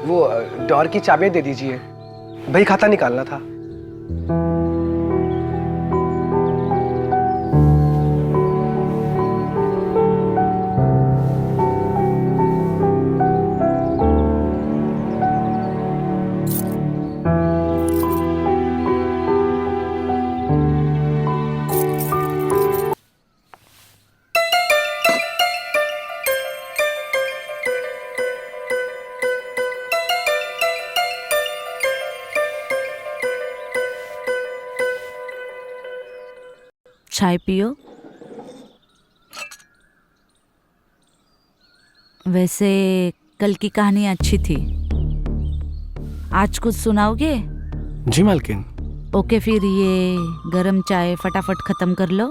वो डोर की चाबियां दे दीजिए, भाई खाता निकालना था। चाय पियो। वैसे कल की कहानी अच्छी थी, आज कुछ सुनाओगे? जी मालकिन। ओके, फिर ये गरम चाय फटाफट खत्म कर लो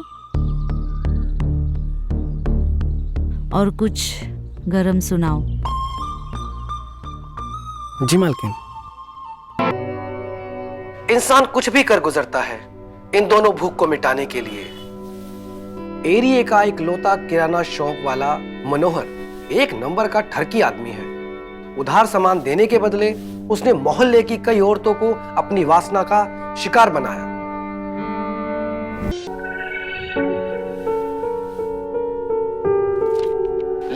और कुछ गरम सुनाओ। जी मालकिन। इंसान कुछ भी कर गुजरता है इन दोनों भूख को मिटाने के लिए। एरिया का एक लौता किराना शौक वाला मनोहर एक नंबर का ठरकी आदमी है। उधार सामान देने के बदले उसने मोहल्ले की कई औरतों को अपनी वासना का शिकार बनाया।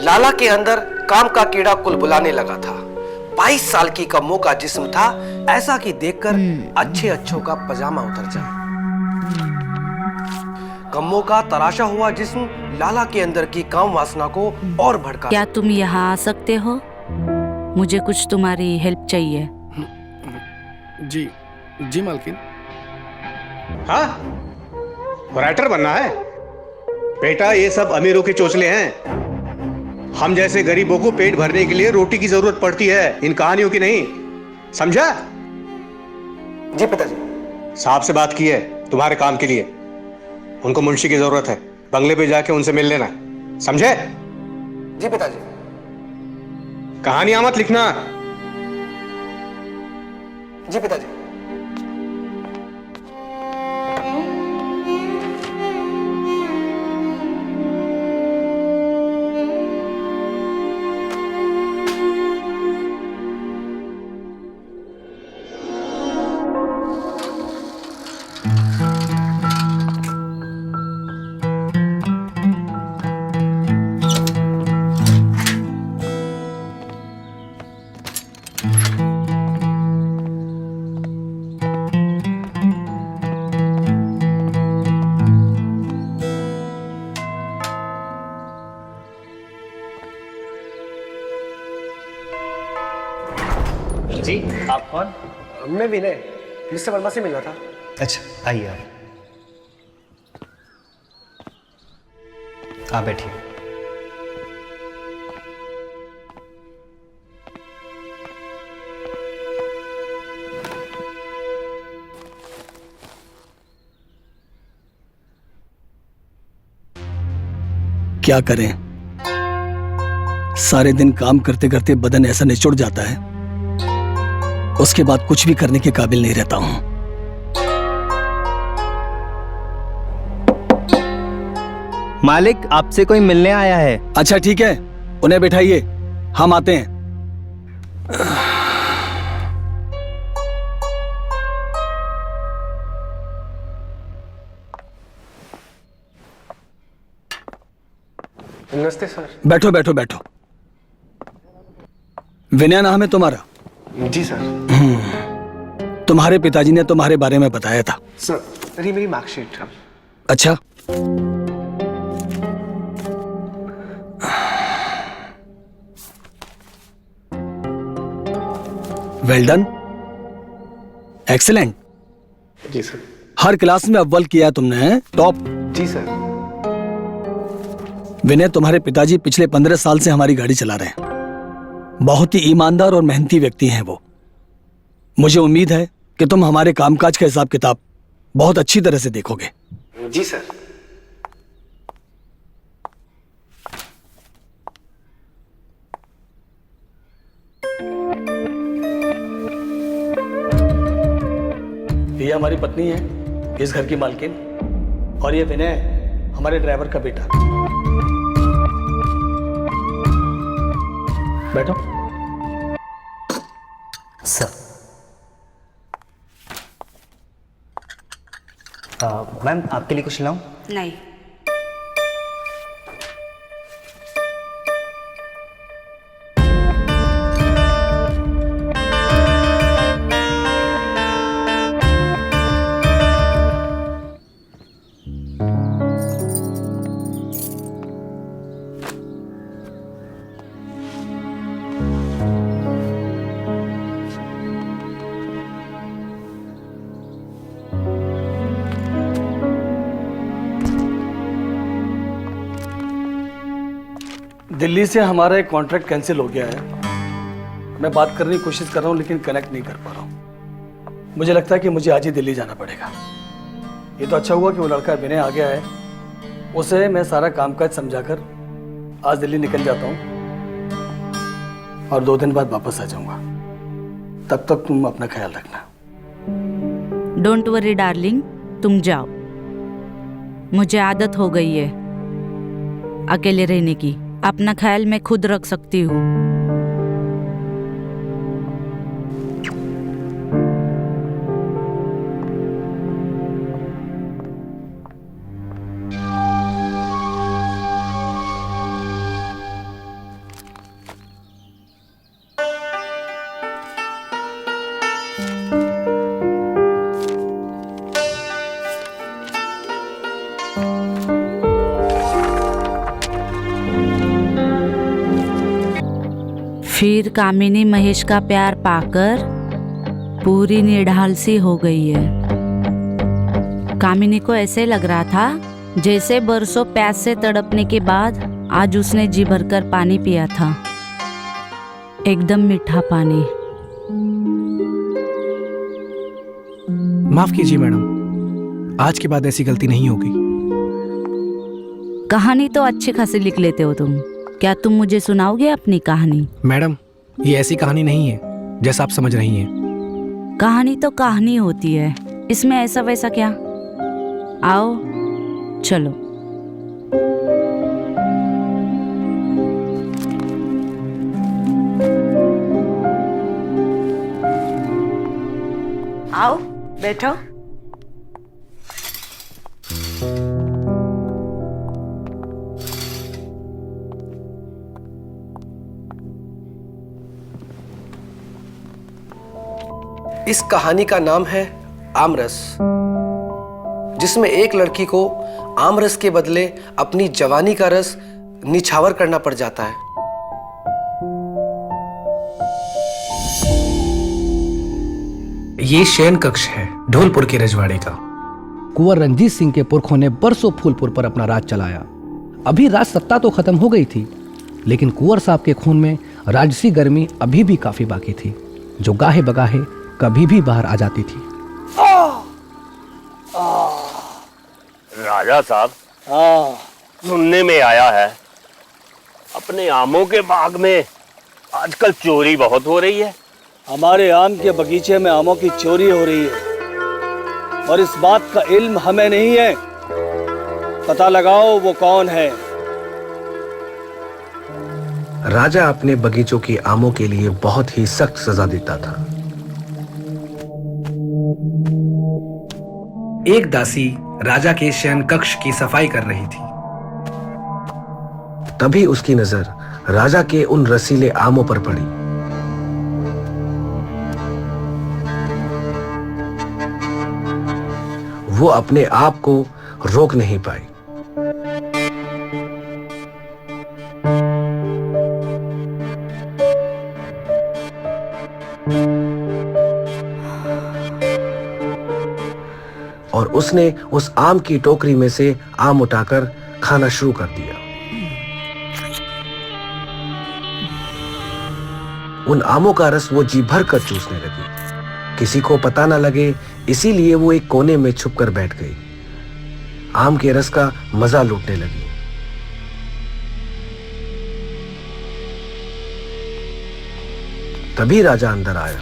लाला के अंदर काम का कीड़ा कुलबुलाने लगा था। 22 साल की कम्मो का जिस्म था, ऐसा कि देखकर अच्छे अच्छों का पजामा उतर जाए। कम्मो का तराशा हुआ जिस्म लाला के अंदर की काम वासना को और भड़का। क्या तुम यहाँ आ सकते हो? मुझे कुछ तुम्हारी हेल्प चाहिए। जी जी मालकिन। हाँ, राइटर बनना है बेटा? ये सब अमीरों के चोचले हैं। हम जैसे गरीबों को पेट भरने के लिए रोटी की जरूरत पड़ती है, इन कहानियों की नहीं। समझा? जी पिताजी। साहब से बात की है तुम्हारे काम के लिए, उनको मुंशी की जरूरत है। बंगले पे जाके उनसे मिल लेना, समझे? जी पिताजी। कहानियां मत लिखना। जी पिताजी। जी, आप कौन? मैं विनय, मिस्टर वर्मा से मिलना था। अच्छा, आइए आप बैठिए। क्या करें, सारे दिन काम करते करते बदन ऐसा निचुड़ जाता है, उसके बाद कुछ भी करने के काबिल नहीं रहता हूं। मालिक, आपसे कोई मिलने आया है। अच्छा ठीक है, उन्हें बैठाइए, हम आते हैं। नमस्ते सर। बैठो बैठो बैठो। विनय नाम है तुम्हारा? जी सर। तुम्हारे पिताजी ने तुम्हारे बारे में बताया था। सर ये मेरी मार्कशीट। अच्छा, वेल डन, एक्सीलेंट। जी सर। हर क्लास में अव्वल किया है तुमने, टॉप। जी सर। विनय, तुम्हारे पिताजी पिछले 15 साल से हमारी गाड़ी चला रहे हैं। बहुत ही ईमानदार और मेहनती व्यक्ति हैं वो। मुझे उम्मीद है कि तुम हमारे कामकाज का हिसाब किताब बहुत अच्छी तरह से देखोगे। जी सर। ये हमारी पत्नी है, इस घर की मालकिन, और ये विनय हमारे ड्राइवर का बेटा। बैठो। सर मैम आपके लिए कुछ लाऊं? नहीं। दिल्ली से हमारा एक कॉन्ट्रैक्ट कैंसिल हो गया है। मैं बात करने की कोशिश कर रहा हूँ लेकिन कनेक्ट नहीं कर पा रहा हूँ। मुझे लगता है कि मुझे आज ही दिल्ली जाना पड़ेगा। ये तो अच्छा हुआ कि वो लड़का विनय आ गया है, उसे मैं सारा कामकाज समझाकर आज दिल्ली निकल जाता हूँ और 2 दिन बाद वापस आ जाऊंगा। तब तक तुम अपना ख्याल रखना। डोंट वरी डार्लिंग, तुम जाओ। मुझे आदत हो गई है अकेले रहने की। अपना ख्याल मैं खुद रख सकती हूँ। फिर कामिनी महेश का प्यार पाकर पूरी निढाल सी हो गई है। कामिनी को ऐसे लग रहा था जैसे बरसों प्यास से तड़पने के बाद आज उसने जी भरकर पानी पिया था, एकदम मीठा पानी। माफ कीजिए मैडम, आज के बाद ऐसी गलती नहीं होगी। कहानी तो अच्छी खासी लिख लेते हो तुम। क्या तुम मुझे सुनाओगे अपनी कहानी? मैडम, ये ऐसी कहानी नहीं है जैसा आप समझ रही हैं। कहानी तो कहानी होती है, इसमें ऐसा वैसा क्या। आओ चलो। आओ बैठो। इस कहानी का नाम है आमरस, जिसमें एक लड़की को आमरस के बदले अपनी जवानी का रस निछावर करना पड़ जाता है। ये शयन कक्ष है ढोलपुर के रजवाड़े का। कुंवर रंजीत सिंह के पुरखों ने बरसों फूलपुर पर अपना राज चलाया। अभी राज सत्ता तो खत्म हो गई थी, लेकिन कुंवर साहब के खून में राजसी गर्मी अभी भी काफी बाकी थी, जो गाहे बगाहे कभी भी बाहर आ जाती थी। राजा साहब, सुनने में आया है अपने आमों के बाग में आजकल चोरी बहुत हो रही है। हमारे आम के बगीचे में आमों की चोरी हो रही है और इस बात का इल्म हमें नहीं है। पता लगाओ वो कौन है। राजा अपने बगीचों की आमों के लिए बहुत ही सख्त सजा देता था। एक दासी राजा के शयन कक्ष की सफाई कर रही थी। तभी उसकी नजर राजा के उन रसीले आमों पर पड़ी। वो अपने आप को रोक नहीं पाई। और उसने उस आम की टोकरी में से आम उठाकर खाना शुरू कर दिया। उन आमों का रस वो जी भर कर चूसने लगी। किसी को पता न लगे, इसीलिए वो एक कोने में छुपकर बैठ गई। आम के रस का मजा लूटने लगी। तभी राजा अंदर आया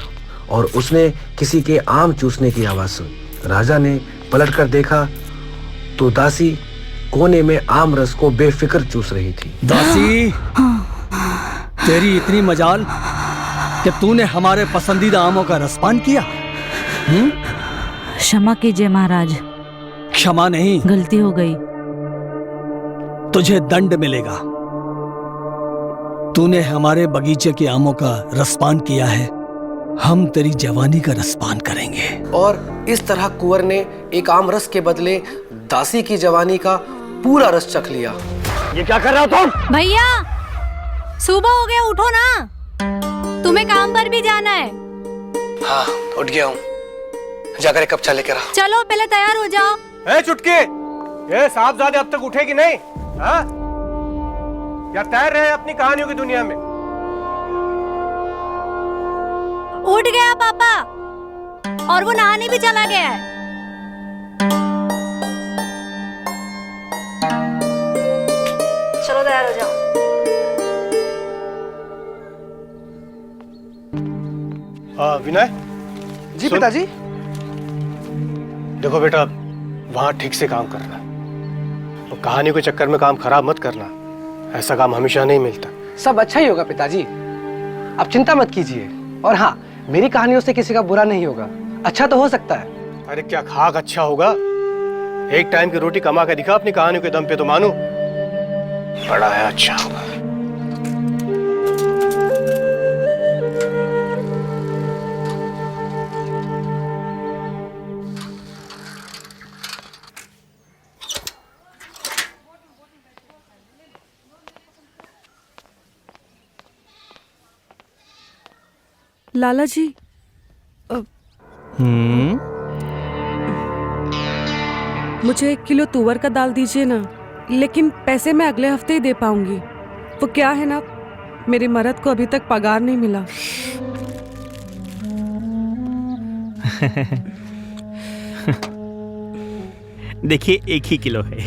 और उसने किसी के आम चूसने की आवाज सुनी। राजा ने पलटकर देखा तो दासी कोने में आम रस को बेफिक्र चूस रही थी। दासी, तेरी इतनी मजाल कि तूने हमारे पसंदीदा आमों का रसपान किया? क्षमा कीजिए महाराज, क्षमा नहीं, गलती हो गई। तुझे दंड मिलेगा। तूने हमारे बगीचे के आमों का रसपान किया है, हम तेरी जवानी का रसपान करेंगे। और इस तरह कुंवर ने एक आम रस के बदले दासी की जवानी का पूरा रस चख लिया। ये क्या कर रहा हो तुम? भैया सुबह हो गया, उठो ना, तुम्हें काम पर भी जाना है। हाँ, उठ गया हूँ, जाकर एक कप चाय लेकर आ। चलो पहले तैयार हो जाओ। ए चुटकी, ये साहबजादे अब तक उठे कि नहीं? हाँ? या तैर रहे हैं अपनी कहानियों की दुनिया में? उठ गया पापा, और वो नहाने भी चला गया है। चलो तैयार हो जाओ। विनय जी सुन। पिताजी। देखो बेटा, वहां ठीक से काम करना, और कहानी के चक्कर में काम खराब मत करना। ऐसा काम हमेशा नहीं मिलता। सब अच्छा ही होगा पिताजी, आप चिंता मत कीजिए। और हाँ, मेरी कहानियों से किसी का बुरा नहीं होगा, अच्छा तो हो सकता है। अरे क्या खाक अच्छा होगा? एक टाइम की रोटी कमा के दिखा अपनी कहानियों के दम पे, तो मानो बड़ा है, अच्छा होगा। लाला जी, मुझे 1 किलो तुअर का दाल दीजिए ना, लेकिन पैसे मैं अगले हफ्ते ही दे पाऊंगी। वो क्या है ना, मेरे मर्द को अभी तक पगार नहीं मिला। देखिए 1 ही किलो है।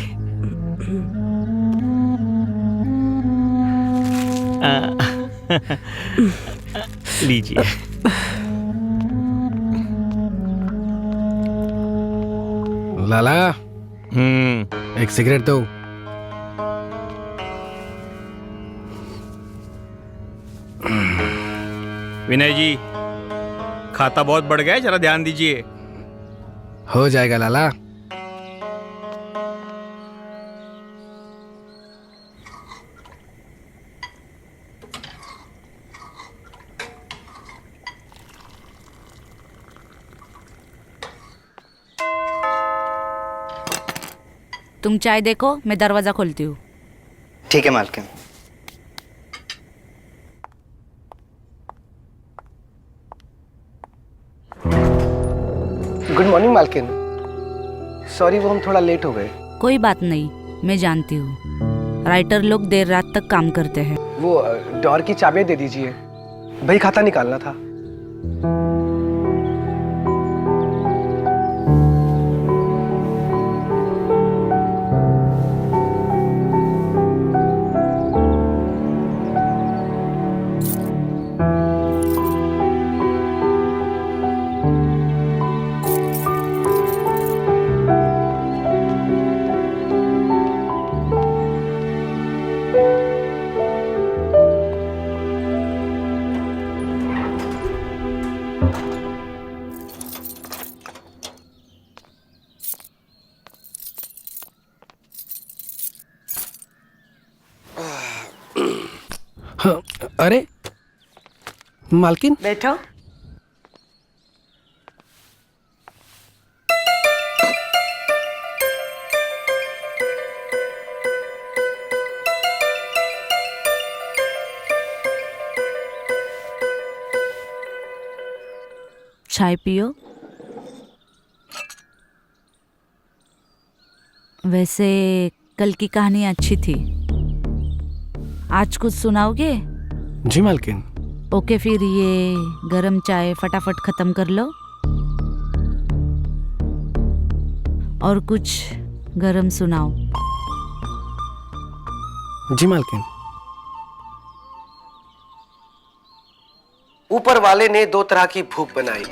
लीजिए। लाला, एक सिगरेट दो। विनय जी, खाता बहुत बढ़ गया है, जरा ध्यान दीजिए। हो जाएगा लाला। तुम चाय देखो, मैं दरवाजा खोलती हूँ। ठीक है मालकिन। गुड मॉर्निंग मालकिन, सॉरी वो हम थोड़ा लेट हो गए। कोई बात नहीं, मैं जानती हूँ, राइटर लोग देर रात तक काम करते हैं। वो डोर की चाबियां दे दीजिए, भाई खाता निकालना था। हाँ, अरे मालकिन, बैठो। चाय पियो। वैसे कल की कहानी अच्छी थी, आज कुछ सुनाओगे? जी मालकिन। ओके, फिर ये गरम चाय फटाफट खत्म कर लो और कुछ गरम सुनाओ। जी मालकिन। ऊपर वाले ने 2 तरह की भूख बनाई।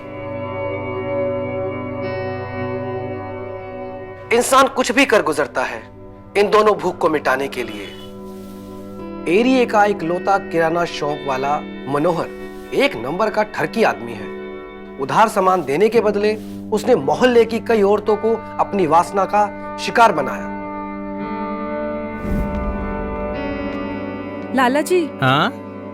इंसान कुछ भी कर गुजरता है इन दोनों भूख को मिटाने के लिए। एरिया का एक लौता किराना शौक वाला मनोहर एक नंबर का ठरकी आदमी है। उधार सामान देने के बदले उसने मोहल्ले की कई औरतों को अपनी वासना का शिकार बनाया। लाला जी, हाँ?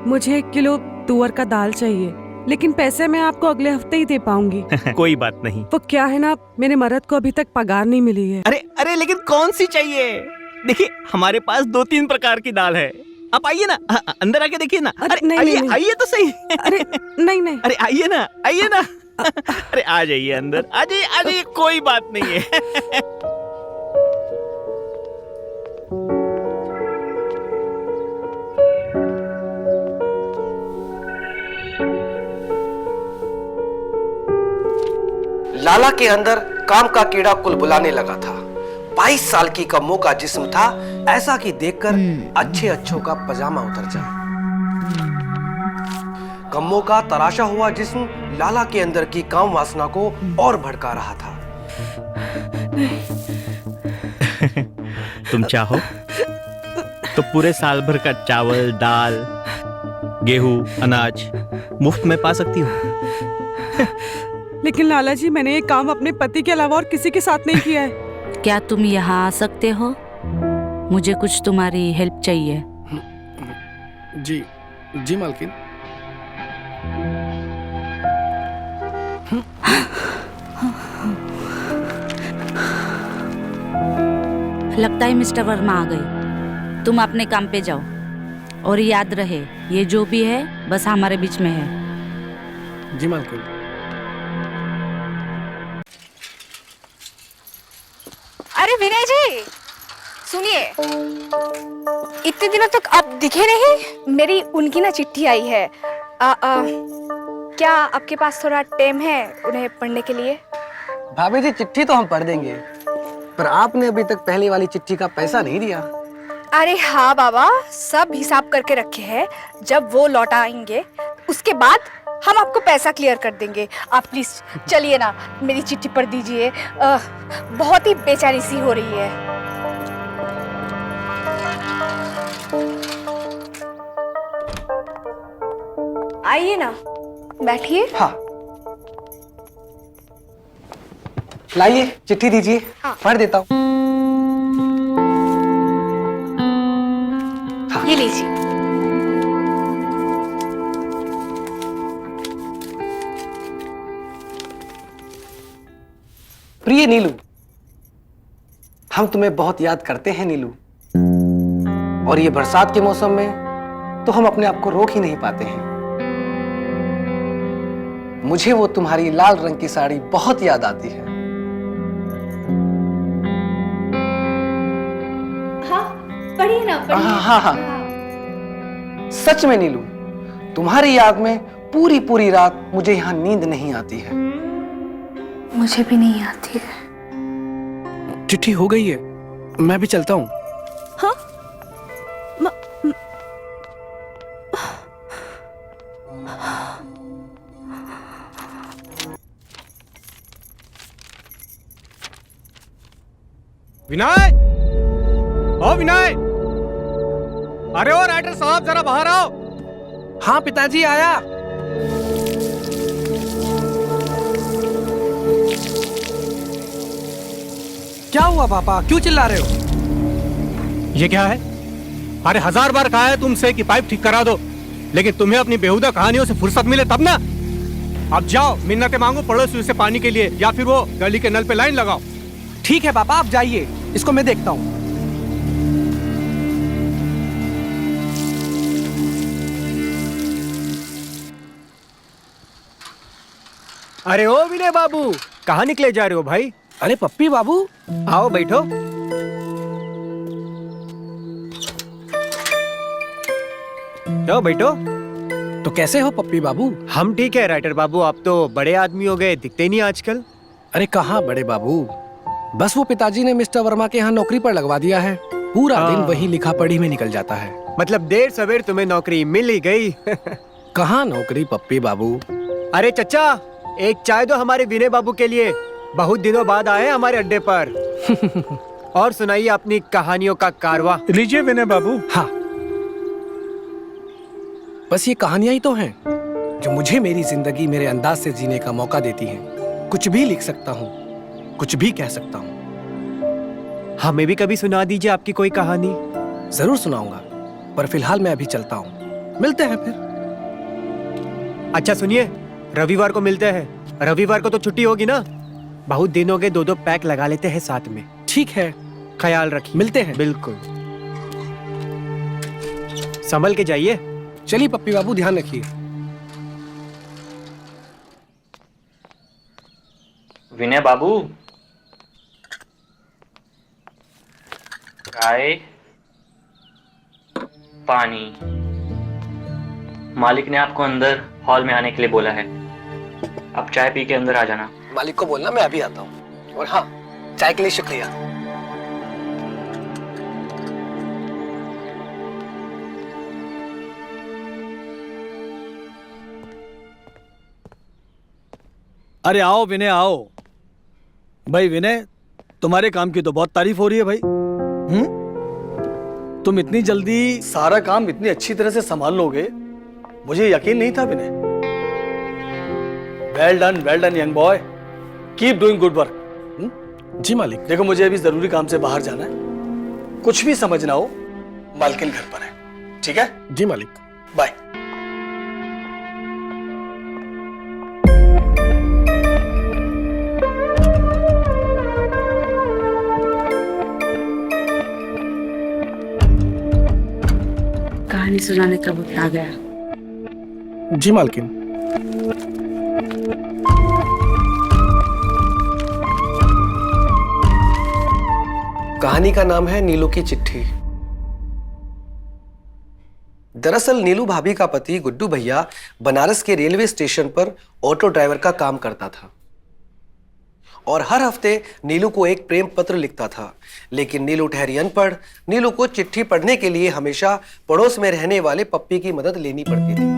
मुझे 1 किलो तुअर का दाल चाहिए, लेकिन पैसे मैं आपको अगले हफ्ते ही दे पाऊंगी। कोई बात नहीं। वो क्या है ना, मेरे मर्द को अभी तक पगार नहीं मिली है। अरे अरे लेकिन कौन सी चाहिए? देखिए हमारे पास 2-3 प्रकार की दाल है। आप आइए ना, अंदर आके देखिए ना। अरे नहीं, आइए नहीं। आइए तो सही। अरे नहीं नहीं। अरे आइए ना, आइए ना। अरे आ जाइए अंदर, आ जाइए, कोई बात नहीं है। लाला के अंदर काम का कीड़ा कुल बुलाने लगा था। 22 साल की कम्मो का जिस्म था, ऐसा कि देखकर अच्छे अच्छों का पजामा उतर जाए। कम्मो का तराशा हुआ जिस्म लाला के अंदर की काम वासना को और भड़का रहा था। तुम चाहो तो पूरे साल भर का चावल, दाल, गेहूं, अनाज मुफ्त में पा सकती हो। लेकिन लाला जी, मैंने ये काम अपने पति के अलावा और किसी के साथ नहीं किया है। क्या तुम यहाँ आ सकते हो? मुझे कुछ तुम्हारी हेल्प चाहिए। जी जी मालकिन। लगता है मिस्टर वर्मा आ गए। तुम अपने काम पे जाओ और याद रहे, ये जो भी है बस हमारे बीच में है। जी मालकिन। अरे विनय जी, सुनिए, इतने दिनों तक आप दिखे नहीं। मेरी उनकी ना चिट्ठी आई है। क्या आपके पास थोड़ा टाइम है उन्हें पढ़ने के लिए? भाभी जी, चिट्ठी तो हम पढ़ देंगे, पर आपने अभी तक पहली वाली चिट्ठी का पैसा नहीं दिया। अरे हाँ बाबा, सब हिसाब करके रखे हैं। जब वो लौट आएंगे उसके बाद हम आपको पैसा क्लियर कर देंगे। आप प्लीज चलिए ना, मेरी चिट्ठी पढ़ दीजिए। बहुत ही बेचैनी सी हो रही है। आइए ना, बैठिए। हाँ, लाइए चिट्ठी दीजिए। हाँ। पढ़ देता हूँ। ये लीजिए। प्रिय नीलू, हम तुम्हें बहुत याद करते हैं नीलू, और ये बरसात के मौसम में तो हम अपने आप को रोक ही नहीं पाते हैं। मुझे वो तुम्हारी लाल रंग की साड़ी बहुत याद आती है। हाँ, पढ़िए ना, पढ़िए। हाँ हाँ, सच में नीलू, तुम्हारी याद में पूरी पूरी रात मुझे यहाँ नींद नहीं आती है। मुझे भी नहीं आती है। चिट्ठी हो गई है, मैं भी चलता हूँ। हाँ? विनय, ओ विनय, अरे ओ राइटर साहब, जरा बाहर आओ। हाँ पिताजी, आया। क्या हुआ पापा, क्यों चिल्ला रहे हो? ये क्या है? अरे 1000 बार कहा है तुमसे कि पाइप ठीक करा दो, लेकिन तुम्हें अपनी बेहुदा कहानियों से फुर्सत मिले तब ना। अब जाओ, मिन्नतें मांगो पड़ोसियों से पानी के लिए, या फिर वो गली के नल पे लाइन लगाओ। ठीक है पापा, आप जाइए, इसको मैं देखता हूँ। अरे ओ विनय बाबू, कहाँ निकले जा रहे हो भाई? अरे पप्पी बाबू, आओ बैठो। जाओ बैठो। तो कैसे हो पप्पी बाबू? हम ठीक है राइटर बाबू, आप तो बड़े आदमी हो गए, दिखते नहीं आजकल। अरे कहाँ बड़े बाबू, बस वो पिताजी ने मिस्टर वर्मा के यहाँ नौकरी पर लगवा दिया है। पूरा दिन वही लिखा पढ़ी में निकल जाता है। मतलब देर सवेर तुम्हें नौकरी मिल ही गई। कहाँ नौकरी पप्पी बाबू? अरे चचा, एक चाय दो हमारे विनय बाबू के लिए, बहुत दिनों बाद आए हमारे अड्डे पर। और सुनाइए अपनी कहानियों का कारवा। लीजिए विनय बाबू। हाँ, बस ये कहानियां ही तो हैं। जो मुझे मेरी जिंदगी मेरे अंदाज से जीने का मौका देती हैं। कुछ भी लिख सकता हूँ, कुछ भी कह सकता हूँ। हमें भी कभी सुना दीजिए आपकी कोई कहानी। जरूर सुनाऊंगा, पर फिलहाल मैं अभी चलता हूँ। मिलते हैं फिर। अच्छा सुनिए, रविवार को मिलते हैं। रविवार को तो छुट्टी होगी ना? बहुत दिन हो गए, 2-2 पैक लगा लेते हैं साथ में। ठीक है, ख्याल रखिए। मिलते हैं। बिल्कुल, संभल के जाइए। चलिए पप्पी बाबू, ध्यान रखिए। विनय बाबू, चाय पानी। मालिक ने आपको अंदर हॉल में आने के लिए बोला है। आप चाय पी के अंदर आ जाना। मालिक को बोलना मैं अभी आता हूँ। और हाँ, चाय के लिए शुक्रिया। अरे आओ विनय, आओ। भाई विनय, तुम्हारे काम की तो बहुत तारीफ हो रही है भाई। तुम इतनी जल्दी सारा काम इतनी अच्छी तरह से संभाल लोगे, मुझे यकीन नहीं था Vinay. Well done young boy, keep doing good work. जी मालिक। देखो मुझे अभी जरूरी काम से बाहर जाना है, कुछ भी समझ ना हो, मालकिन घर पर है, ठीक है? जी मालिक। बाय। कहानी सुनाने का वक्त आ गया। जी मालकिन। कहानी का नाम है नीलू की चिट्ठी। दरअसल नीलू भाभी का पति गुड्डू भैया बनारस के रेलवे स्टेशन पर ऑटो ड्राइवर का काम करता था और हर हफ्ते नीलू को एक प्रेम पत्र लिखता था। लेकिन नीलू ठहरी अनपढ़, नीलू को चिट्ठी पढ़ने के लिए हमेशा पड़ोस में रहने वाले पप्पी की मदद लेनी पड़ती थी।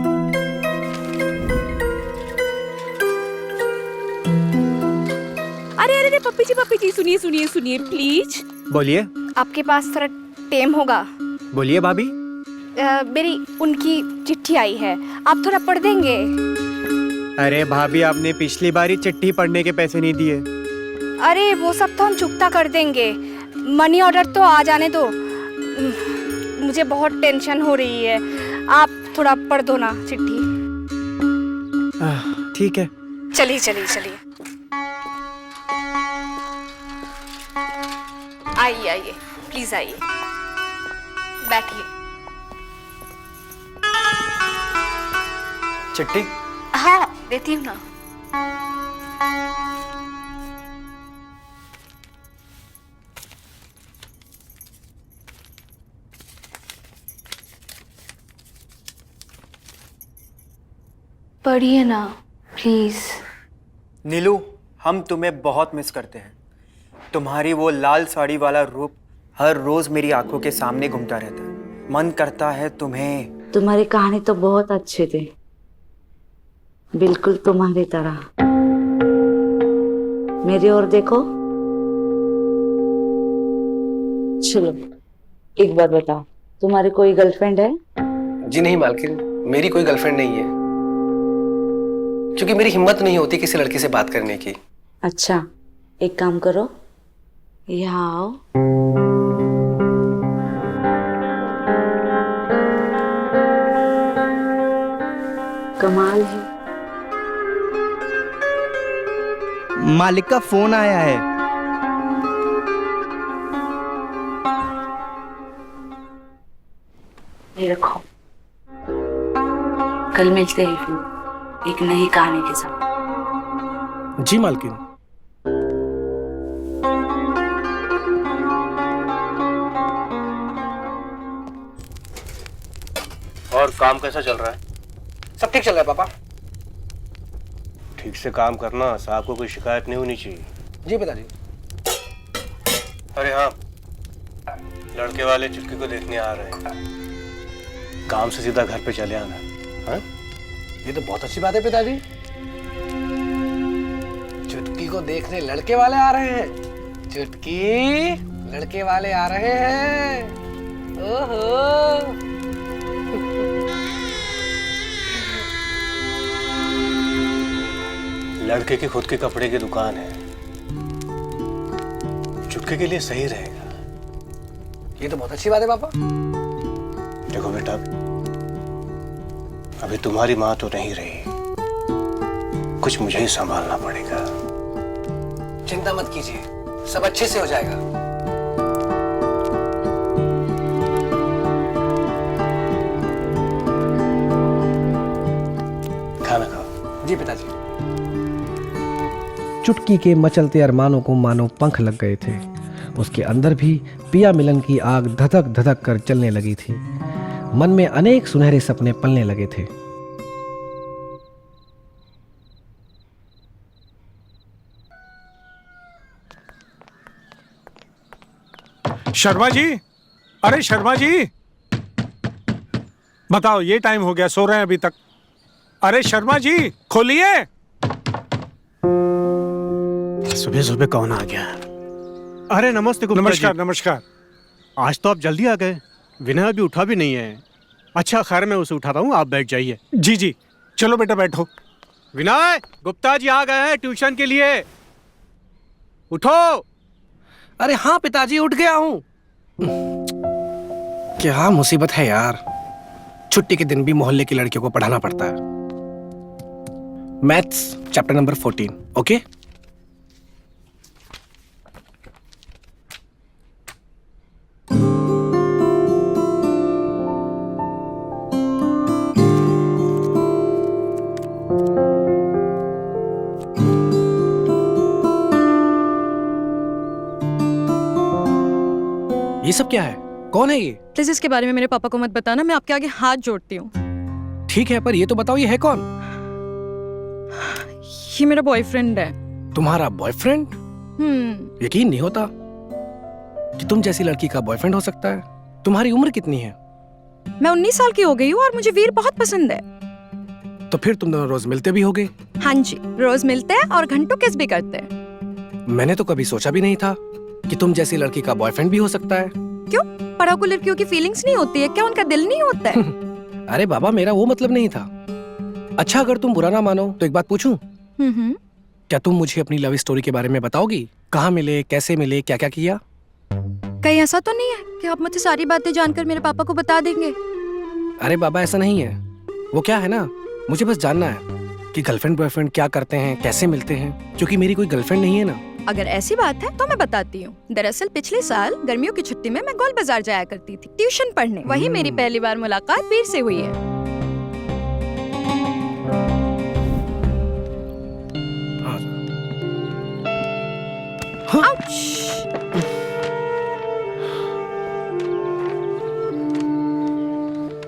अरे पप्पी जी सुनिए प्लीज। बोलिए। आपके पास थोड़ा टाइम होगा? बोलिए भाभी। मेरी उनकी चिट्ठी आई है, आप थोड़ा पढ़ देंगे? अरे भाभी, आपने पिछली बार ही चिट्ठी पढ़ने के पैसे नहीं दिए। अरे वो सब तो हम चुकता कर देंगे, मनी ऑर्डर तो आ जाने दो। मुझे बहुत टेंशन हो रही है, आप थोड़ा पढ़ दो ना चिट्ठी। ठीक है। चलिए आइए प्लीज आइए, बैठिए। चिट्ठी? हाँ देती हूँ ना। पढ़िए ना प्लीज। नीलू, हम तुम्हें बहुत मिस करते हैं। तुम्हारी वो लाल साड़ी वाला रूप हर रोज मेरी आंखों के सामने घूमता रहता है। मन करता है तुम्हें। तुम्हारी कहानी तो बहुत अच्छी थी, बिल्कुल तुम्हारी तरह। मेरी ओर देखो। चलो एक बात बताओ, तुम्हारी कोई गर्लफ्रेंड है? जी नहीं मालकिन, मेरी कोई गर्लफ्रेंड नहीं है, क्योंकि मेरी हिम्मत नहीं होती किसी लड़की से बात करने की। अच्छा, एक काम करो, यहाँ आओ। कमाल है। मालिक का फोन आया है। ये रखो, कल मिलते हैं फिर एक नई कहानी के साथ। जी मालकिन। और काम कैसा चल रहा है? सब ठीक चल रहा है पापा। ठीक से काम करना, साहब को कोई शिकायत नहीं होनी चाहिए। जी पिताजी। अरे हाँ, लड़के वाले चुटकी को देखने आ रहे हैं, काम से सीधा घर पे चले आना। हाँ? ये तो बहुत अच्छी बात है पिताजी। चुटकी को देखने लड़के वाले आ रहे हैं। चुटकी, लड़के वाले आ रहे हैं। ओहो। लड़के की खुद के कपड़े की दुकान है, चुटके के लिए सही रहेगा। ये तो बहुत अच्छी बात है पापा। देखो बेटा, अभी तुम्हारी माँ तो नहीं रही, कुछ मुझे ही संभालना पड़ेगा। चिंता मत कीजिए, सब अच्छे से हो जाएगा। खाना खाओ। जी पिताजी। चुटकी के मचलते अरमानों को मानो पंख लग गए थे। उसके अंदर भी पिया मिलन की आग धधक धधक कर चलने लगी थी। मन में अनेक सुनहरे सपने पलने लगे थे। शर्मा जी, अरे शर्मा जी, बताओ ये टाइम हो गया, सो रहे हैं अभी तक। अरे शर्मा जी खोलिए। सुबह सुबह कौन आ गया? अरे नमस्ते गुप्ता जी। नमस्कार नमस्कार। आज तो आप जल्दी आ गए, विनय अभी उठा भी नहीं है। अच्छा खैर, मैं उसे उठाता हूँ, आप बैठ जाइए। जी जी, चलो बेटा बैठो। विनय, गुप्ता जी आ गए हैं ट्यूशन के लिए, उठो। अरे हाँ पिताजी, उठ गया हूँ। क्या मुसीबत है यार, छुट्टी के दिन भी मोहल्ले की लड़कियों को पढ़ाना पड़ता है। Maths chapter number 14, okay? ये सब क्या है? कौन है ये? प्लीज इसके बारे में मेरे पापा को मत बताना, मैं आपके आगे हाथ जोड़ती हूँ। ठीक है, पर ये तो बताओ ये है कौन? ये मेरा बॉयफ्रेंड है। तुम्हारा बॉयफ्रेंड? यकीन नहीं होता कि तुम जैसी लड़की का बॉयफ्रेंड हो सकता है। तुम्हारी उम्र कितनी है? मैं 19 साल की हो गई हूँ और मुझे वीर बहुत पसंद है। तो फिर तुम दोनों रोज मिलते भी होगे? हाँ जी, रोज मिलते हैं और घंटों किस भी करते हैं। मैंने तो कभी सोचा भी नहीं था कि तुम जैसी लड़की का बॉयफ्रेंड भी हो सकता है। क्यों? पढ़ाकू लड़कियों की फीलिंग्स नहीं होती है क्या? उनका दिल नहीं होता है? अरे बाबा, मेरा वो मतलब नहीं था। अच्छा, अगर तुम बुरा ना मानो तो एक बात पूछूं? क्या तुम मुझे अपनी लव स्टोरी के बारे में बताओगी? कहाँ मिले, कैसे मिले, क्या क्या किया? कहीं ऐसा तो नहीं है कि आप मुझे सारी बातें जानकर मेरे पापा को बता देंगे? अरे बाबा, ऐसा नहीं है। वो क्या है ना, मुझे बस जानना है कि गर्लफ्रेंड बॉयफ्रेंड क्या करते हैं, कैसे मिलते हैं, क्योंकि मेरी कोई गर्लफ्रेंड नहीं है ना। अगर ऐसी बात है तो मैं बताती हूँ। दरअसल पिछले साल गर्मियों की छुट्टी में मैं गोल बाजार जाया करती थी ट्यूशन पढ़ने। वहीं मेरी पहली बार मुलाकात वीर से हुई है।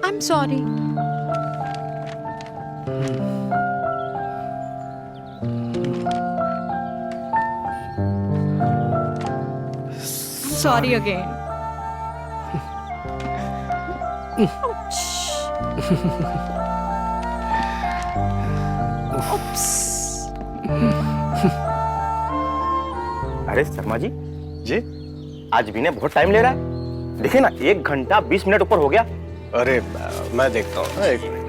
I am sorry. Sorry again. अरे शर्मा जी, आज विनय बहुत टाइम ले रहा है। देखिए ना, 1 घंटा 20 मिनट ऊपर हो गया। अरे मैं देखता हूँ, एक मिनट।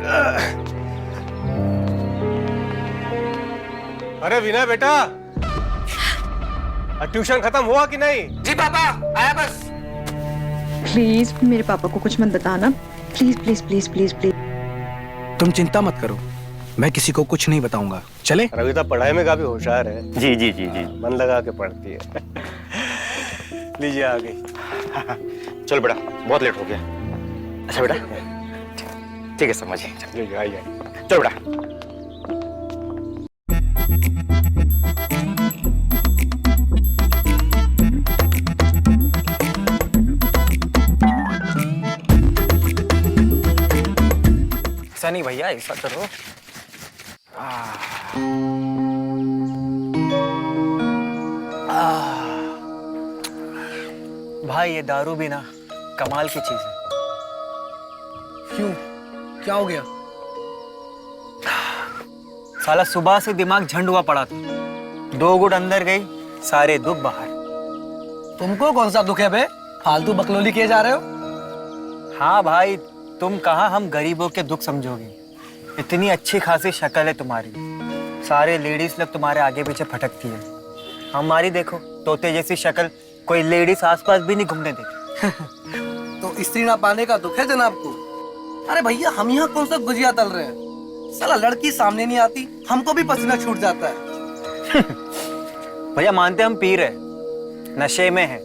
अरे विनय बेटा, ट्यूशन खत्म हुआ कि नहीं? जी पापा, आया बस। प्लीज मेरे पापा को कुछ मत बताना। Please please please please please. तुम चिंता मत करो, मैं किसी को कुछ नहीं बताऊंगा। चले? रविता पढ़ाई में काफी होशियार है। जी जी जी जी, मन लगा के पढ़ती है। लीजिए आ गई। चलो बेटा, बहुत लेट हो गया। अच्छा बेटा, ठीक है शर्मा जी, आइए। चलो बेटा। ऐसा नहीं भैया, ऐसा करो। भाई ये दारू भी ना कमाल की चीज है। क्यों, क्या हो गया? साला सुबह से दिमाग झंड हुआ पड़ा था। 2 गुट अंदर गई, सारे दुख बाहर। तुमको कौन सा दुख है बे? फालतू बकलोली किए जा रहे हो? हाँ भाई, तुम कहाँ हम गरीबों के दुख समझोगे। इतनी अच्छी खासी शक्ल है तुम्हारी, सारे लेडीज लोग तुम्हारे आगे पीछे भटकती है, हमारी देखो तोते जैसी शक्ल कोई लेडीज आसपास भी नहीं घूमने देती। तो स्त्री ना पाने का दुख है जनाब को। अरे भैया, हम यहाँ कौन सा गुजिया तल रहे हैं? साला लड़की सामने नहीं आती, हमको भी पसीना छूट जाता है। भैया मानते हम पी रहे, नशे में है,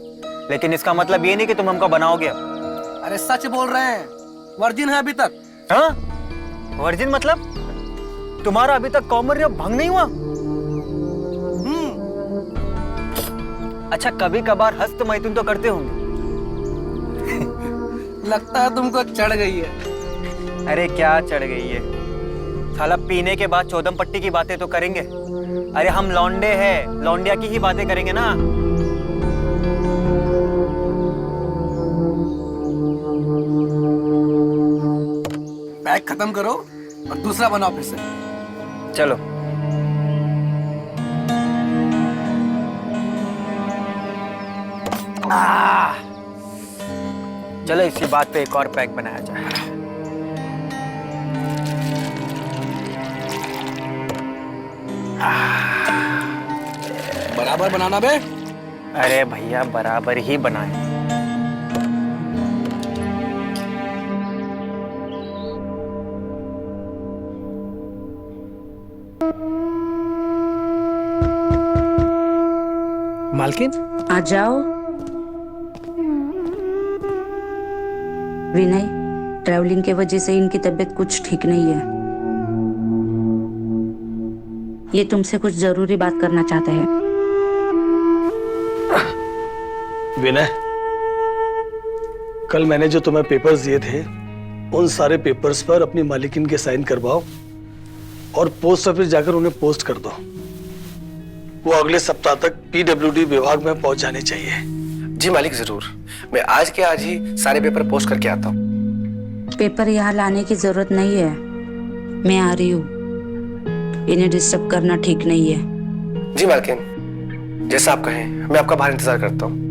लेकिन इसका मतलब ये नहीं कि तुम हमको बनाओगे। अरे सच बोल रहे हैं, वर्जिन है अभी तक। हाँ, वर्जिन मतलब तुम्हारा अभी तक कौमार्य भंग नहीं हुआ? अच्छा, कभी कभार हस्त मैथुन तो करते होंगे। लगता है तुमको चढ़ गई है। अरे क्या चढ़ गई है, साला पीने के बाद चौदम पट्टी की बातें तो करेंगे। अरे हम लौंडे हैं, लौंडिया की ही बातें करेंगे ना। पैक खत्म करो और दूसरा बनाओ फिर से। चलो चलो इसी बात पे एक और पैक बनाया जाए। बराबर बनाना बे। अरे भैया बराबर ही बनाए। मालकिन, आ जाओ। विनय, ट्रैवलिंग के वजह से इनकी तबीयत कुछ ठीक नहीं है। ये तुमसे कुछ जरूरी बात करना चाहते हैं। विनय, कल मैंने जो तुम्हें पेपर्स दिए थे, उन सारे पेपर्स पर अपनी मालिकिन के साइन करवाओ और पोस्ट ऑफिस जाकर उन्हें पोस्ट कर दो। वो अगले सप्ताह तक पीडब्ल्यूडी विभाग में पहुंच जाने चाहिए। जी मालिक, जरूर। मैं आज के आज ही सारे पेपर पोस्ट करके आता हूँ। पेपर यहाँ लाने की जरूरत नहीं है, मैं आ रही हूँ। इन्हें डिस्टर्ब करना ठीक नहीं है। जी मालकिन, जैसा आप कहें, मैं आपका बाहर इंतजार करता हूँ।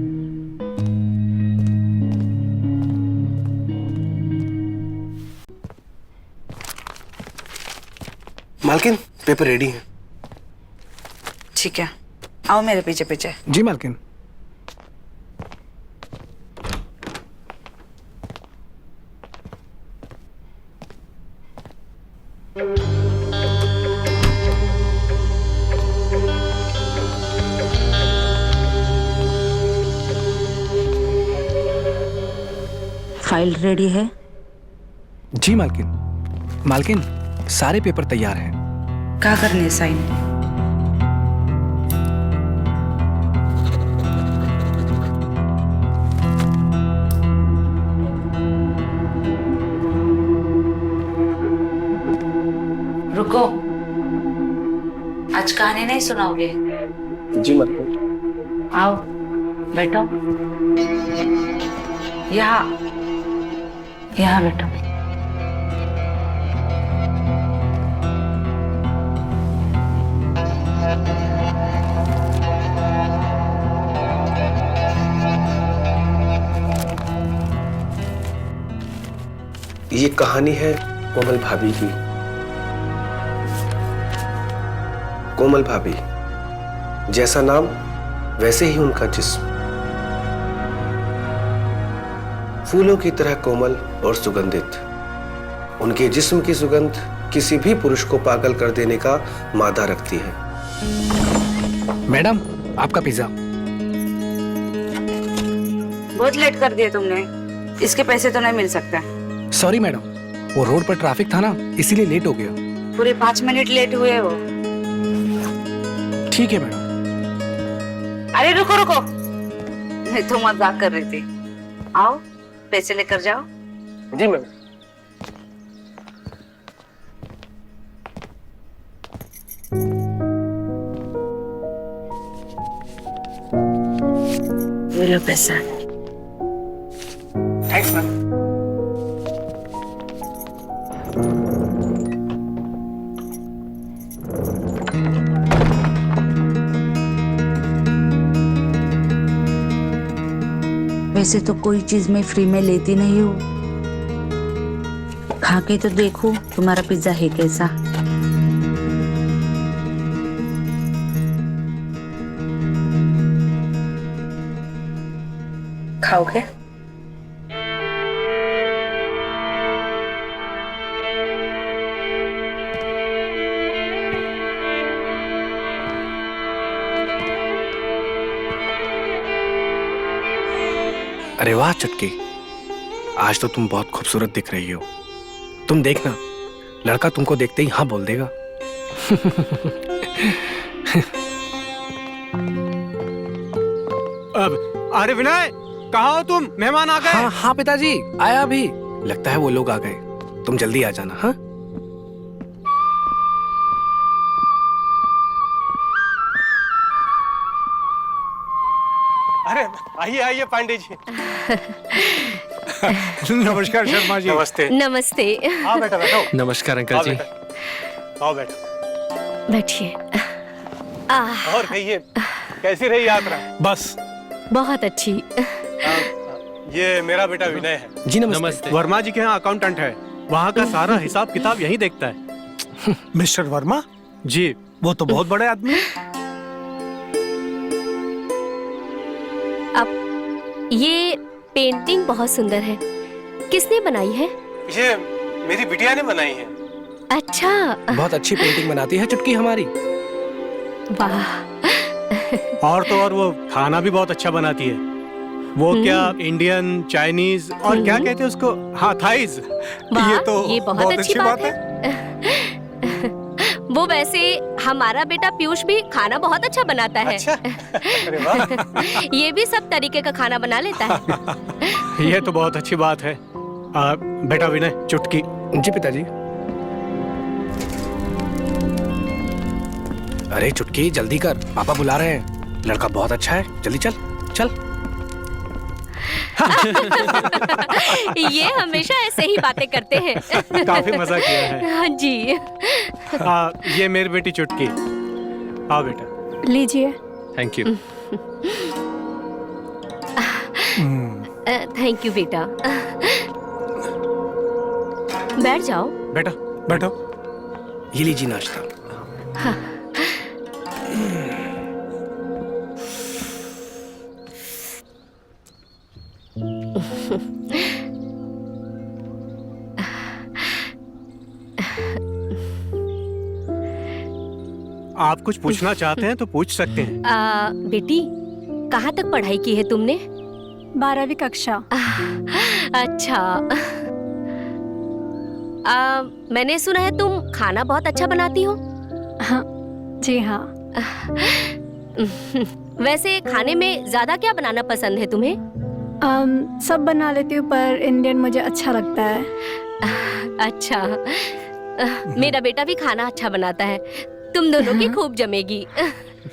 मालकिन, पेपर रेडी है। ठीक है, आओ मेरे पीछे पीछे। जी मालकिन। फाइल रेडी है? जी मालकिन। मालकिन, सारे पेपर तैयार हैं। क्या करने साइन? रुको, आज कहानी नहीं सुनाओगे? जी मालकिन। आओ बैठो। यहाँ यहाँ बैठो। ये कहानी है कोमल भाभी की। कोमल भाभी, जैसा नाम वैसे ही उनका जिस्म। फूलों की तरह कोमल और सुगंधित। उनके जिस्म की सुगंध किसी भी पुरुष को पागल कर देने का मादा रखती है। मैडम, आपका पिज्जा। बहुत लेट कर दिया तुमने, इसके पैसे तो नहीं मिल सकता। सॉरी मैडम, वो रोड पर ट्रैफिक था ना, इसीलिए लेट हो गया। पूरे 5 मिनट लेट हुए हो। ठीक है मैडम। अरे रुको रुको, मैं तो मजाक कर रही थी। आओ पैसे लेकर जाओ। जी मैम। ये लो पैसा। Thanks ma'am. वैसे तो कोई चीज मैं फ्री में लेती नहीं हूँ। खा के तो देखो तुम्हारा पिज्जा है कैसा। खाओगे? अरे वाह चुटकी, आज तो तुम बहुत खूबसूरत दिख रही हो। तुम देखना, लड़का तुमको देखते ही हाँ बोल देगा। अब अरे विनय, कहाँ हो तुम? मेहमान आ गए। हाँ हाँ पिताजी, आया अभी। लगता है वो लोग आ गए। तुम जल्दी आ जाना। हाँ अरे आइए आइए पांडे जी। नमस्कार शर्मा जी। नमस्ते। नमस्ते। आओ बेटा बैठो। नमस्कार अंकल जी। आओ बेटा। बैठिए। और कहिए, कैसी रही यात्रा? बस बहुत अच्छी। ये मेरा बेटा विनय है। जी नमस्ते। वर्मा जी के यहाँ अकाउंटेंट है, वहाँ का सारा हिसाब किताब यही देखता है। मिस्टर वर्मा जी। वो तो बहुत बड़े आदमी हैं। अब ये पेंटिंग बहुत सुंदर है, किसने बनाई है? ये मेरी बिटिया ने बनाई है। अच्छा। बहुत अच्छी पेंटिंग बनाती है चुटकी हमारी। वाह। और तो और वो खाना भी बहुत अच्छा बनाती है। वो क्या इंडियन, चाइनीज और क्या कहते हैं उसको, हाँ थाईज। ये बहुत अच्छी बात है। वो वैसे हमारा बेटा पीयूष भी खाना बहुत अच्छा बनाता है। अच्छा? अरे वाह। ये भी सब तरीके का खाना बना लेता है। ये तो बहुत अच्छी बात है। बेटा विनय, चुटकी। जी पिताजी। अरे चुटकी जल्दी कर, पापा बुला रहे हैं। लड़का बहुत अच्छा है, जल्दी चल चल। ये हमेशा ऐसे ही बातें करते हैं। काफी मजा किया है। हाँ जी। ये मेरी बेटी चुटकी। आओ बेटा। लीजिए। Thank you. थैंक यू बेटा। बैठ जाओ। बेटा बैठो। ये लीजिए नाश्ता। आप कुछ पूछना चाहते हैं तो पूछ सकते हैं। बेटी, कहाँ तक पढ़ाई की है तुमने? 12वीं कक्षा। अच्छा। मैंने सुना है तुम खाना बहुत अच्छा बनाती हो। हाँ जी हाँ। वैसे खाने में ज्यादा क्या बनाना पसंद है तुम्हें? सब बना लेती हूँ, पर इंडियन मुझे अच्छा लगता है। अच्छा। मेरा बेटा भी खाना अच्छा बनाता है, तुम दोनों की खूब जमेगी।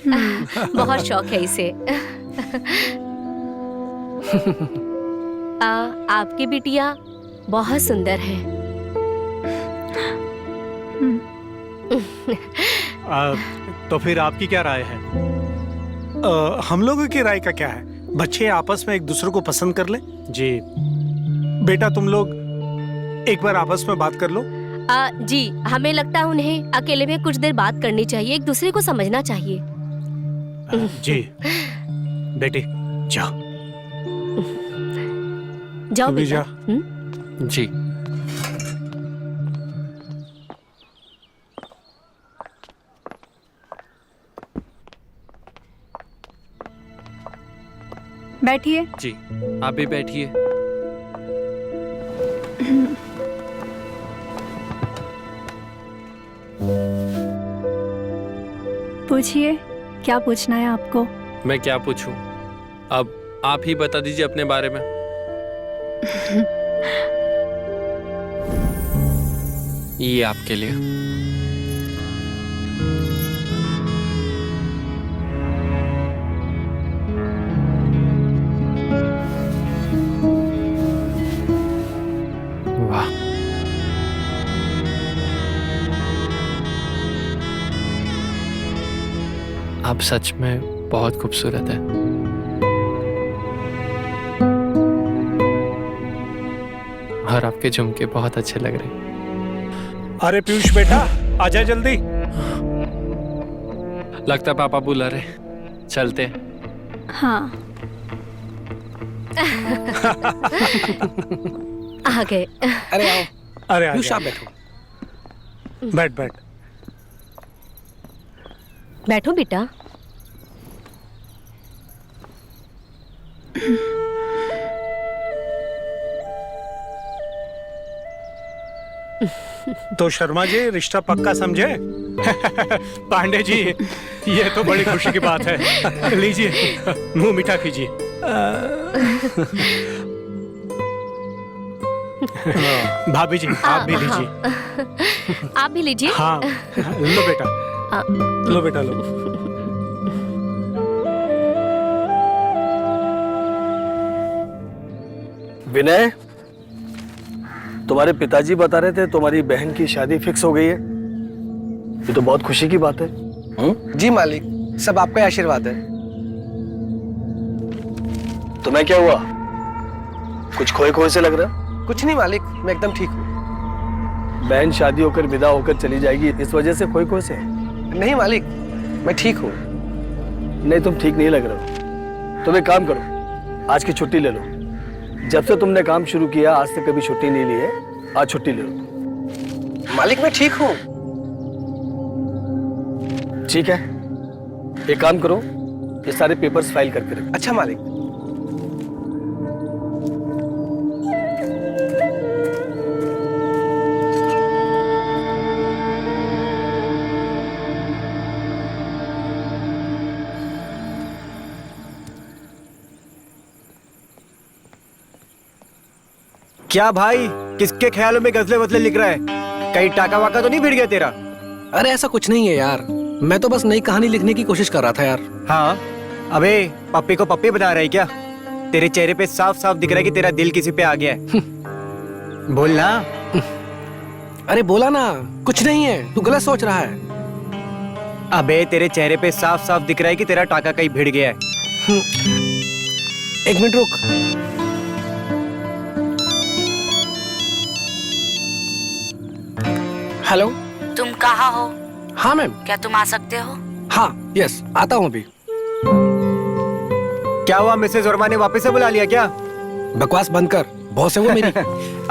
बहुत शौक है इसे। आपकी बिटिया बहुत सुंदर है। तो फिर आपकी क्या राय है? हम लोगों की राय का क्या है? बच्चे आपस में एक दूसरे को पसंद कर ले। जी बेटा, तुम लोग एक बार आपस में बात कर लो। जी, हमें लगता है उन्हें अकेले में कुछ देर बात करनी चाहिए, एक दूसरे को समझना चाहिए। जी बेटी जाओ। जाओ तू भी बेटा। जा। जी। बैठिए। जी, आप भी बैठिए। पूछिए, क्या पूछना है आपको? मैं क्या पूछूं? अब आप ही बता दीजिए अपने बारे में। ये आपके लिए। वाह, आप सच में बहुत खूबसूरत है। और आपके झुमके बहुत अच्छे लग रहे हैं। अरे पीयूष बेटा, आजा जल्दी। लगता है पापा बुला रहे, चलते हैं। हाँ। आ गए। अरे आओ। अरे आ यूशा गया। बैठो। बैठ बैठ। बैठो बेटा। तो शर्मा जी रिश्ता पक्का समझे? पांडे जी ये तो बड़ी खुशी की बात है। लीजिए मुंह मीठा कीजिए। भाभी जी आप भी लीजिए। आप भी लीजिए। हाँ लो बेटा, लो बेटा लो। विनय, तुम्हारे पिताजी बता रहे थे तुम्हारी बहन की शादी फिक्स हो गई है। ये तो बहुत खुशी की बात है। जी मालिक, सब आपका आशीर्वाद है। तुम्हें क्या हुआ? कुछ खोए खोए से लग रहा। कुछ नहीं मालिक, मैं एकदम ठीक हूँ। बहन शादी होकर विदा होकर चली जाएगी, इस वजह से खोए खोए से? नहीं मालिक, मैं ठीक हूँ। नहीं, तुम ठीक नहीं लग रहे हो। तुम एक काम करो, आज की छुट्टी ले लो। जब से तुमने काम शुरू किया आज तक कभी छुट्टी नहीं ली है, आज छुट्टी ले लो। मालिक मैं ठीक हूँ। ठीक है, एक काम करो, ये सारे पेपर्स फाइल करके रखो। अच्छा मालिक। क्या भाई, किसके ख्यालों में गजले वजले लिख रहा है? कहीं टाका वाका तो नहीं भिड़ गया तेरा? अरे ऐसा कुछ नहीं है यार, मैं तो बस नई कहानी लिखने की कोशिश कर रहा था यार। हाँ, अबे पप्पी को पप्पी बना रहा है क्या? तेरे चेहरे पे साफ साफ दिख रहा है कि तेरा दिल किसी पे आ गया है। बोल ना। अरे बोला ना, कुछ नहीं है, तू गलत सोच रहा है। अबे तेरे चेहरे पे साफ साफ दिख रहा है कि तेरा टाका कहीं भिड़ गया है। एक मिनट रुक। हेलो। तुम कहाँ हो? हाँ मैम। क्या तुम आ सकते हो? हाँ यस, आता हूँ अभी। क्या हुआ, मिसेज वर्मा ने वापस से बुला लिया क्या? बकवास बंद कर, बॉस है वो मेरी।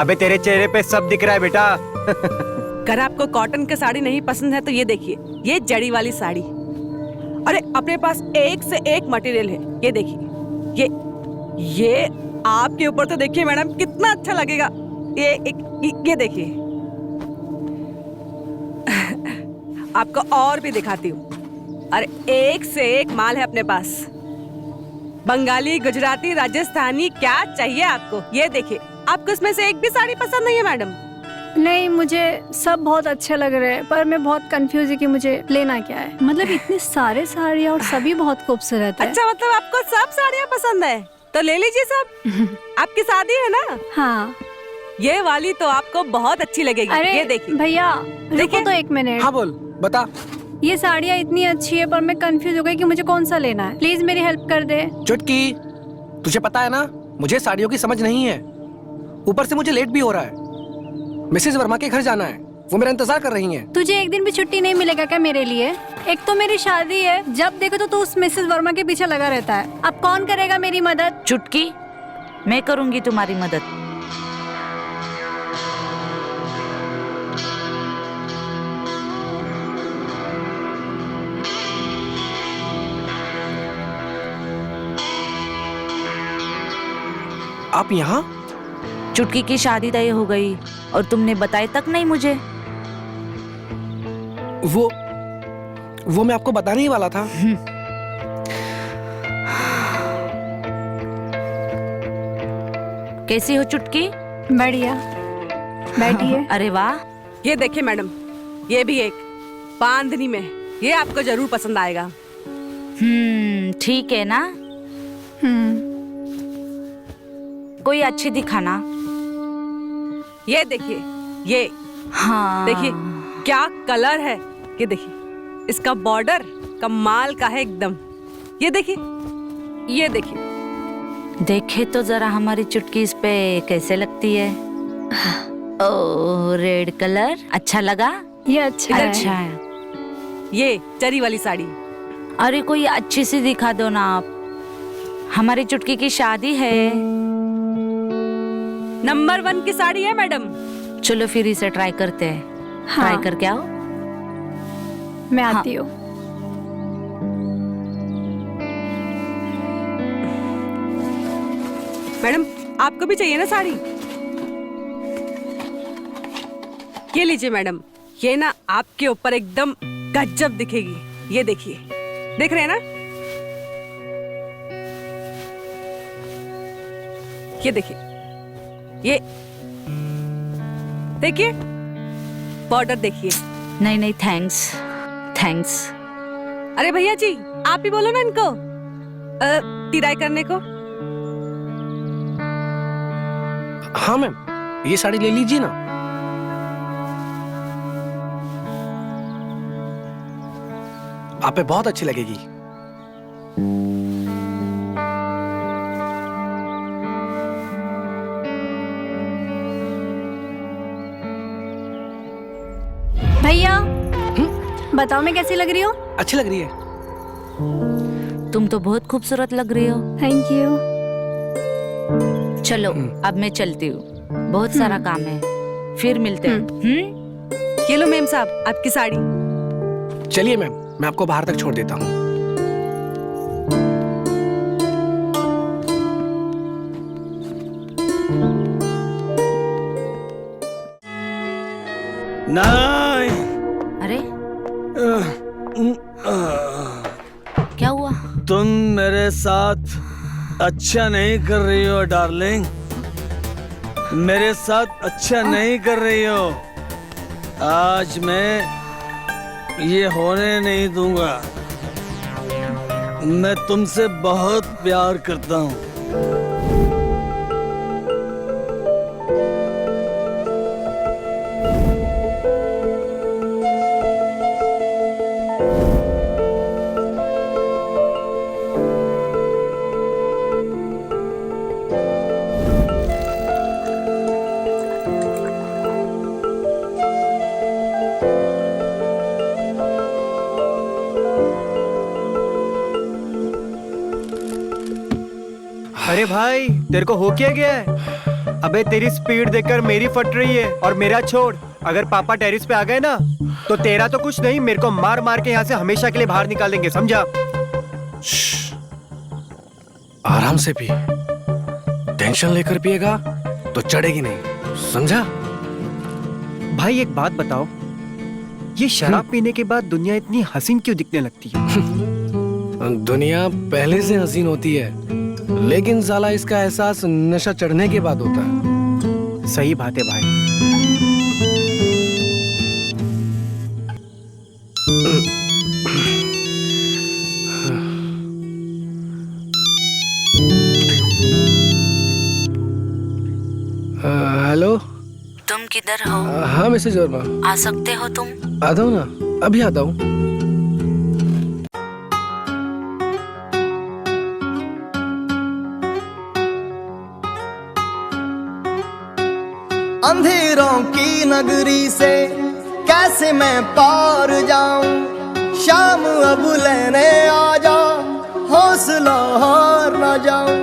अबे तेरे चेहरे पे सब दिख रहा है बेटा। अगर आपको कॉटन की साड़ी नहीं पसंद है तो ये देखिए, ये जड़ी वाली साड़ी। अरे अपने पास एक से एक मटेरियल है। ये देखिए, ये आपके ऊपर तो देखिए मैडम कितना अच्छा लगेगा। ये देखिए। आपको और भी दिखाती हूँ। अरे एक से एक माल है अपने पास। बंगाली, गुजराती, राजस्थानी, क्या चाहिए आपको? ये देखिए। आपको इसमें से एक भी साड़ी पसंद नहीं है मैडम? नहीं, मुझे सब बहुत अच्छे लग रहे हैं, पर मैं बहुत कंफ्यूज है कि मुझे लेना क्या है। मतलब इतने सारे साड़ियाँ और सभी बहुत खूबसूरत है। अच्छा, मतलब आपको सब साड़ियाँ पसंद है? तो ले लीजिए सब। आपकी शादी है ना? हाँ। ये वाली तो आपको बहुत अच्छी लगेगी। अरे ये देखिए भैया, रुको तो एक मिनट। हाँ बोल, बता। ये साड़ियाँ इतनी अच्छी है पर मैं कंफ्यूज हो गई कि मुझे कौन सा लेना है। प्लीज मेरी हेल्प कर दे। चुटकी, तुझे पता है ना, मुझे साड़ियों की समझ नहीं है। ऊपर से मुझे लेट भी हो रहा है। मिसेज वर्मा के घर जाना है, वो मेरा इंतजार कर रही हैं। तुझे एक दिन भी छुट्टी नहीं मिलेगा क्या मेरे लिए? एक तो मेरी शादी है, जब देखो तो तू उस मिसेज वर्मा के पीछे लगा रहता है। अब कौन करेगा मेरी मदद? चुटकी, मैं करूंगी तुम्हारी मदद। आप यहाँ? चुटकी की शादी तय हो गई और तुमने बताया तक नहीं मुझे। वो मैं आपको बताने ही वाला था। कैसी हो चुटकी? बढ़िया, बैठिए। अरे वाह। ये देखिए मैडम, ये भी एक बांधनी में, ये आपको जरूर पसंद आएगा। ठीक है ना? कोई अच्छी दिखाना। ये देखिए, ये हाँ देखिए क्या कलर है। ये देखिए, इसका बॉर्डर कमाल का है एकदम। ये देखिए, ये देखिए। देखे तो जरा हमारी चुटकी इस पे कैसे लगती है। ओ, रेड कलर अच्छा लगा? ये अच्छा है। अच्छा है। ये जरी वाली साड़ी। अरे कोई अच्छी सी दिखा दो ना आप। हमारी चुटकी की शादी है। नंबर 1 की साड़ी है मैडम। चलो फिर इसे ट्राई करते हैं। हाँ। ट्राई करके आओ। मैं आती हूँ। मैडम आपको भी चाहिए ना साड़ी? ये लीजिए मैडम, ये ना आपके ऊपर एकदम गजब दिखेगी। ये देखिए, देख रहे हैं ना? ये देखिए, ये देखिए, बॉर्डर देखिए। नहीं नहीं, थैंक्स थैंक्स। अरे भैया जी, आप ही बोलो ना इनको तिराई करने को। हाँ मैम, ये साड़ी ले लीजिए ना। आप पे बहुत अच्छी लगेगी। भैया बताओ मैं कैसी लग रही हूँ? अच्छी लग रही है। तुम तो बहुत खूबसूरत लग रही हो। Thank you. चलो अब मैं चलती हूँ, बहुत सारा काम है, फिर मिलते हैं। ये लो मेम साहब आपकी साड़ी। चलिए मैम, मैं आपको बाहर तक छोड़ देता हूँ। नहीं। अरे क्या हुआ? तुम मेरे साथ अच्छा नहीं कर रही हो डार्लिंग, मेरे साथ अच्छा नहीं कर रही हो। आज मैं ये होने नहीं दूंगा। मैं तुमसे बहुत प्यार करता हूँ। अरे भाई, तेरे को हो क्या गया है? अबे तेरी स्पीड देखकर मेरी फट रही है। और मेरा छोड़, अगर पापा टेरिस पे आ गए ना तो तेरा तो कुछ नहीं, मेरे को मार मार के यहाँ से हमेशा के लिए बाहर निकाल देंगे, समझा? आराम से पी, टेंशन लेकर पिएगा तो चढ़ेगी नहीं, समझा? भाई एक बात बताओ, ये शराब पीने के बाद दुनिया इतनी हसीन क्यों दिखने लगती है? दुनिया पहले से हसीन होती है, लेकिन साला इसका एहसास नशा चढ़ने के बाद होता है। सही बात है भाई। हेलो, तुम किधर हो? हाँ मिसेज वर्मा। आ सकते हो तुम? आता हूँ ना, अभी आता हूँ। अंधेरों की नगरी से कैसे मैं पार जाऊं, शाम अब लेने आ जा, हौसला हार ना जाऊं।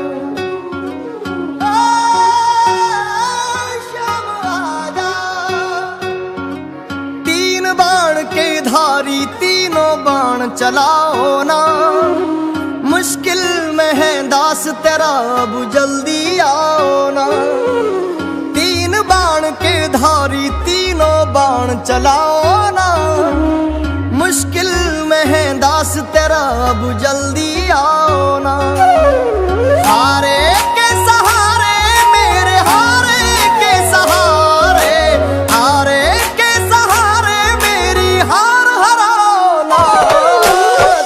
शाम आ जा, तीन बाण के धारी तीनों बाण चलाओ ना, मुश्किल में है दास तेरा, अब जल्दी आओ ना। बाण के धारी तीनों बाण चलाओ ना, मुश्किल में है दास तेरा, अब जल्दी आओ ना। हारे के सहारे मेरे, हारे के सहारे, हारे के सहारे मेरी हार हराओ ना।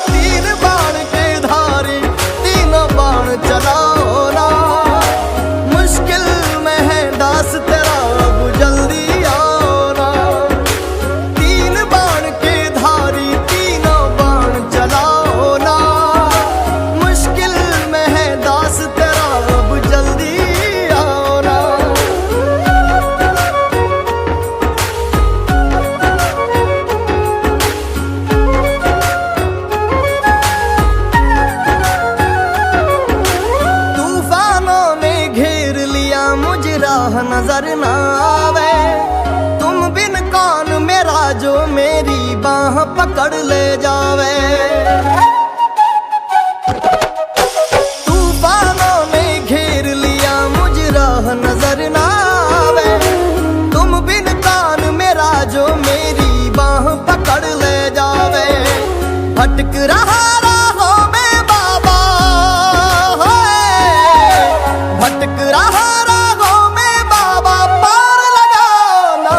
तीन बाण के धारी तीनों बाण चलाओ ना, मुश्किल में है दास तेरा, जल्दी आओ ना। तीन बाण के धारी तीनों बाण चलाओ ना, रहा राहों में बाबा, भटक रहा राहों में बाबा, पार लगाना।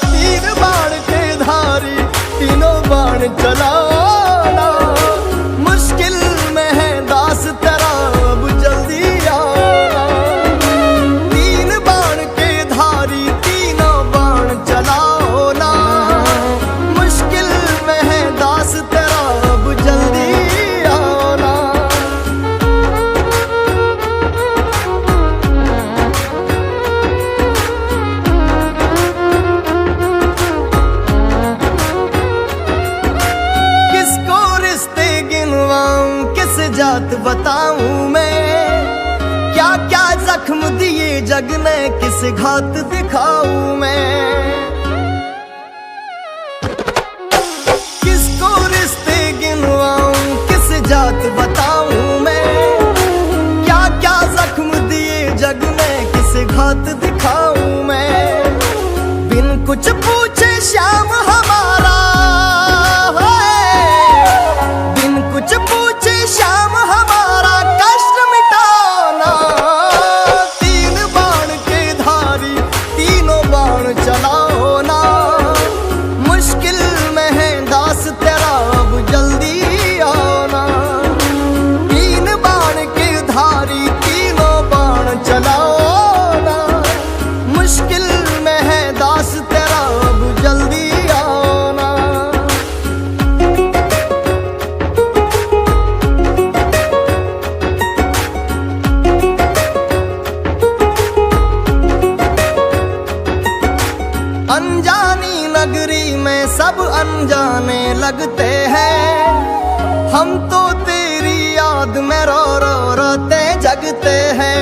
तीन बाण के धारी तीनों बाण चलाना, मुश्किल में है दास तेरा अब जल्दी आना। तीन बाण के धारी तीनों बाण चलाना, मुश्किल में है दास तेरा अब जल्दी आना। किसको रिश्ते गिनवाऊं, किस जात बताऊं मैं, क्या क्या जख्म दिए जग ने, किस घात दिखाऊं मैं। किसको रिश्ते गिनवाऊं, किस जात बताऊं मैं, क्या क्या जख्म दिए जग ने, किस घात दिखाऊं मैं। बिन कुछ पूछे श्याम हमारा, बिन कुछ पूछे श्याम हमारा, कष्ट मिटाना। तीन बाण के धारी तीनों बाण चलाना, मुश्किल में है दास तेरा अब जल्दी आना। तीन बाण के धारी तीनों बाण चलाना, मुश्किल में है दास तेरा अब जल्दी आना। अनजानी नगरी में सब अनजाने लगते हैं, हम तो तेरी याद में रो रो रोते जगते हैं।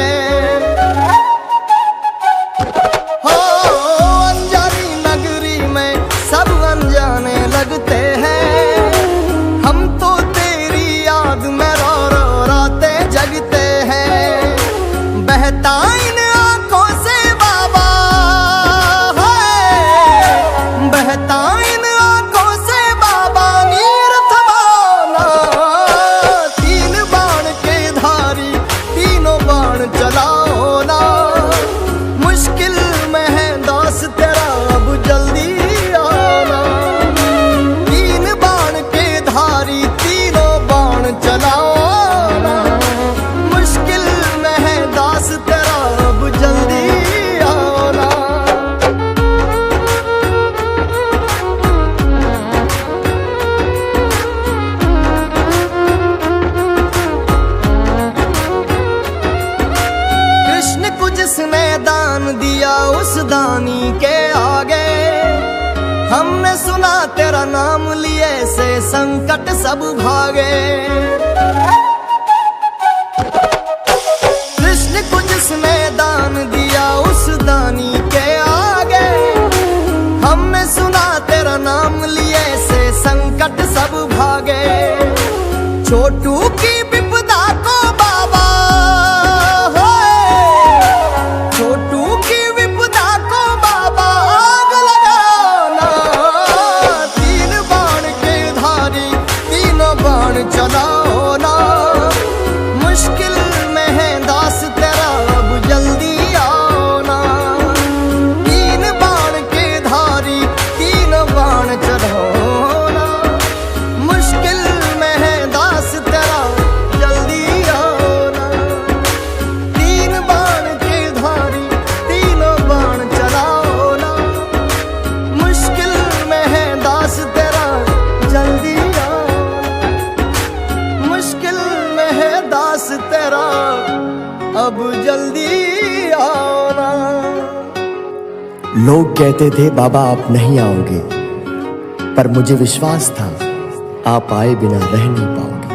हो अनजानी नगरी में सब अनजाने लगते हैं, हम तो तेरी याद में रो रो रोते जगते हैं। बहता इन आंखों से बाबा, बहता इन आंखों से बाबा, नीर थमाना। तीन बाण के धारी तीनों बाण चलाना, मुश्किल में है दास तेरा अब जल्दी आना। तीन बाण के धारी तीनों बाण चलाना, मुश्किल में है दास तेरा अब जल्दी आना। कृष्ण को जिसने दान दिया उस दानी के आगे, हमने सुना तेरा नाम लिए से संकट सब भागे। कृष्ण को जिसने दान दिया उस दानी के आगे, हमने सुना तेरा नाम लिए से संकट सब भागे। छोटू की विपदा को बाबा, छोटू की विपदा को बाबा आग लगाना। तीन बाण के धारी तीनों बाण चलाना, मुश्किल में है दास तेरा अब जल्दी आना। तीन बाण के धारी तीनों बाण चलाना, मुश्किल में है दास तेरा जल्दी आना। तीन बाण के धारी तीनों बाण चलाना, मुश्किल में है दास तेरा जल्दी आना। मुश्किल में है दास तेरा अब जल्दी आना। लोग कहते थे बाबा आप नहीं आओगे, पर मुझे विश्वास था आप आए बिना रह नहीं पाओगे।